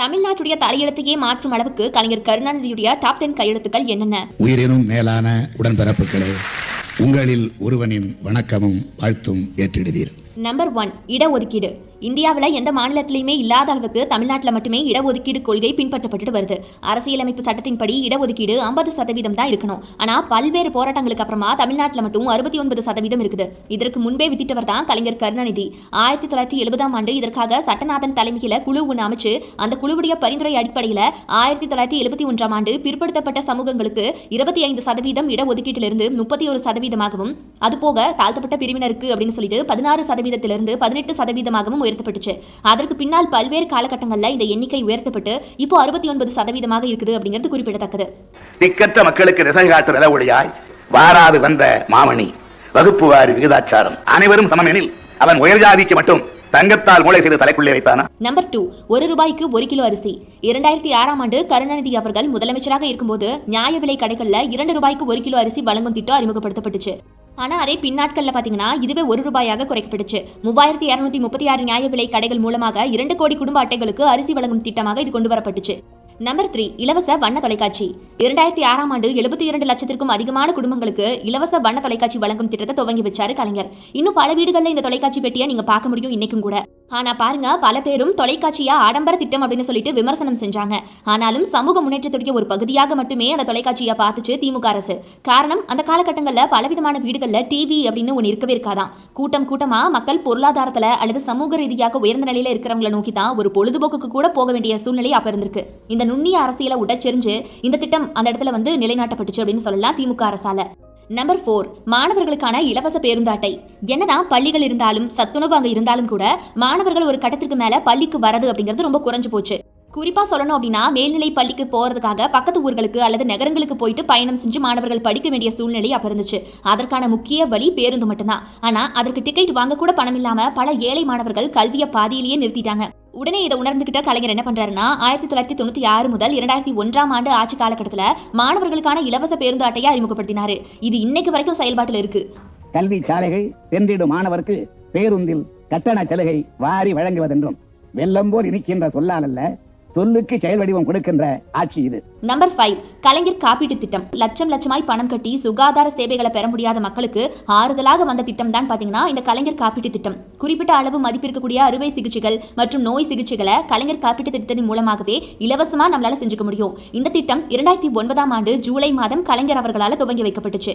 தமிழ்நாட்டுடைய தலையெழுத்தையே மாற்றும் அளவுக்கு கலைஞர் கருணாநிதியுடைய டாப் 10 கையெழுத்துக்கள் என்னென்ன? உயிரினும் மேலான உடன்பிறப்புகளே, உங்களில் ஒருவனின் வணக்கமும் வாழ்த்தும் ஏற்றிடுவீர். நம்பர் 1, இடஒதுக்கீடு. இந்தியாவில் எந்த மாநிலத்திலையுமே இல்லாத அளவுக்கு தமிழ்நாட்டில் மட்டுமே இடஒதுக்கீடு கொள்கை பின்பற்றப்பட்டு வருது. அரசியலமைப்பு சட்டத்தின்படி இடஒதுக்கீடு 50% தான் இருக்கணும். ஆனால் பல்வேறு போராட்டங்களுக்கு அப்புறமா தமிழ்நாட்டில் மட்டும் 69% இருக்குது. இதற்கு முன்பே வித்திட்டவர் தான் கலைஞர் கருணாநிதி. 1970ஆம் ஆண்டு இதற்காக சட்டநாதன் தலைமையில் குழு ஒன்று அமைச்சு அந்த குழுவுடைய பரிந்துரை அடிப்படையில் 1971ஆம் ஆண்டு பிற்படுத்தப்பட்ட சமூகங்களுக்கு 25% இடஒதுக்கீட்டிலிருந்து 31%ஆகவும், அதுபோக தாழ்த்தப்பட்ட பிரிவினருக்கு அப்படின்னு சொல்லிட்டு 16%லிருந்து 18%ஆகவும் உயர்த்தப்பட்டுச்சு. அதற்கு பின்னால் பல்வேறு காலகட்டங்களில் இந்த எண்ணிக்கை உயர்த்தப்பட்டு இப்போ 69% இருக்குது அப்படிங்கிறது குறிப்பிடத்தக்கது. திக்கற்ற மக்களுக்கு திசை காட்டு நில ஒளியாய் வாராது வந்த மாமணி, வகுப்பு வாரி விகிதாச்சாரம், அனைவரும் சமமெனில் அவன் உயர் ஜாதிக்கு மட்டும் தங்கத்தால் மூளை செய்து தலைக்குள்ளே வைத்தானா? நம்பர் 2, 1 ரூபாய்க்கு 1 கிலோ அரிசி. 2006ஆம் ஆண்டு கருணாநிதி அவர்கள் முதலமைச்சராக இருக்கும்போது நியாய விலை கடைகளில் 2 ரூபாய்க்கு 1 கிலோ அரிசி வழங்கும் திட்டம் அறிமுகப்படுத்தப்பட்டுச்சு. ஆனால் அதே பின்னாட்களில் பார்த்தீங்கன்னா இதுவே 1 ரூபாயாக குறைக்கப்பட்டுச்சு. 3236 நியாய விலை கடைகள் மூலமாக 2 கோடி குடும்ப அட்டைகளுக்கு அரிசி வழங்கும் திட்டமாக இது கொண்டு வரப்பட்டுச்சு. நம்பர் 3, இலவச வண்ண தொலைக்காட்சி. 2006ஆம் ஆண்டு 72 லட்சத்திற்கும் அதிகமான குடும்பங்களுக்கு இலவச வண்ண தொலைக்காட்சி வழங்கும் திட்டத்தை துவங்கி வச்சாரு கலைஞர். இன்னும் பல வீடுகளில் இந்த தொலைக்காட்சி பெட்டியை நீங்க பார்க்க முடியும் இன்னைக்கும் கூட. ஆனா பாருங்க, பல பேரும் தொலைக்காட்சியா ஆடம்பர திட்டம் அப்படின்னு சொல்லிட்டு விமர்சனம் செஞ்சாங்க. ஆனாலும் சமூக முன்னேற்றத்துடைய ஒரு பகுதியாக மட்டுமே அந்த தொலைக்காட்சியை பார்த்துச்சு திமுக அரசு. காரணம், அந்த காலகட்டங்களில் பலவிதமான வீடுகளில் டிவி அப்படின்னு ஒன்று இருக்கவே இருக்காதான். கூட்டமா மக்கள் பொருளாதாரத்துல அல்லது சமூக ரீதியாக உயர்ந்த நிலையில இருக்கிறவங்களை நோக்கி தான் ஒரு பொழுதுபோக்குக்கு கூட போக வேண்டிய சூழ்நிலை அப்ப இருந்திருக்கு. இந்த நுண்ணிய அரசியலை உடச்செறிஞ்சு இந்த திட்டம் அந்த இடத்துல நிலைநாட்டப்பட்டுச்சு அப்படின்னு சொல்லலாம் திமுக அரசால. நம்பர் 4, மாணவர்களுக்கான இலவச பேருந்து அட்டை. என்னதான் பள்ளிகள் இருந்தாலும் சத்துணவு அங்க இருந்தாலும் கூட மாணவர்கள் ஒரு கட்டத்திற்கு மேல பள்ளிக்கு வரது அப்படிங்கிறது ரொம்ப குறைஞ்சு போச்சு. குறிப்பா சொல்லணும் அப்படின்னா, மேல்நிலை பள்ளிக்கு போறதுக்காக பக்கத்து ஊர்களுக்கு அல்லது நகரங்களுக்கு போயிட்டு பயணம் செஞ்சு மாணவர்கள் படிக்க வேண்டிய சூழ்நிலை அப்ப இருந்துச்சு. அதற்கான முக்கிய வழி பேருந்து மட்டும்தான். ஆனா அதற்கு டிக்கெட் வாங்க கூட பணம் இல்லாம பல ஏழை மாணவர்கள் கல்வியை பாதியிலேயே நிறுத்திட்டாங்க. உடனே இதை உணர்ந்துகிட்ட கலைஞர் என்ன பண்றாருன்னா, 1996 முதல் 2001ஆம் ஆண்டு ஆட்சி காலகட்டத்தில் மாணவர்களுக்கான இலவச பேருந்து அட்டையை அறிமுகப்படுத்தினாரு. இது இன்னைக்கு வரைக்கும் செயல்பாட்டில் இருக்கு. கல்வி சாலைகள் சென்றிடும் மாணவருக்கு பேருந்தில் கட்டண சலுகை வாரி வழங்குவதென்றும் வெள்ளம் போல் இனிக்கின்ற சொல்லால் சொல்லுக்கு செயல் வடிவம் கொடுக்கின்ற ஆட்சி இது. நம்பர் 5, கலைஞர் காப்பீட்டு திட்டம். லட்சமாய் பணம் கட்டி சுகாதார சேவைகளை பெற முடியாத மக்களுக்கு ஆறுதலாக வந்த திட்டம் தான் பாத்தீங்கன்னா இந்த கலைஞர் காப்பீட்டு திட்டம். குறிப்பிட்ட அளவு மதிப்பிற்கக்கூடிய அறுவை சிகிச்சைகள் மற்றும் நோய் சிகிச்சைகளை கலைஞர் காப்பீட்டு திட்டத்தின் மூலமாகவே இலவசமா நம்மளால செஞ்சுக்க முடியும். இந்த திட்டம் 2009ஆம் ஆண்டு ஜூலை மாதம் கலைஞர் அவர்களால் துவங்கி வைக்கப்பட்டுச்சு.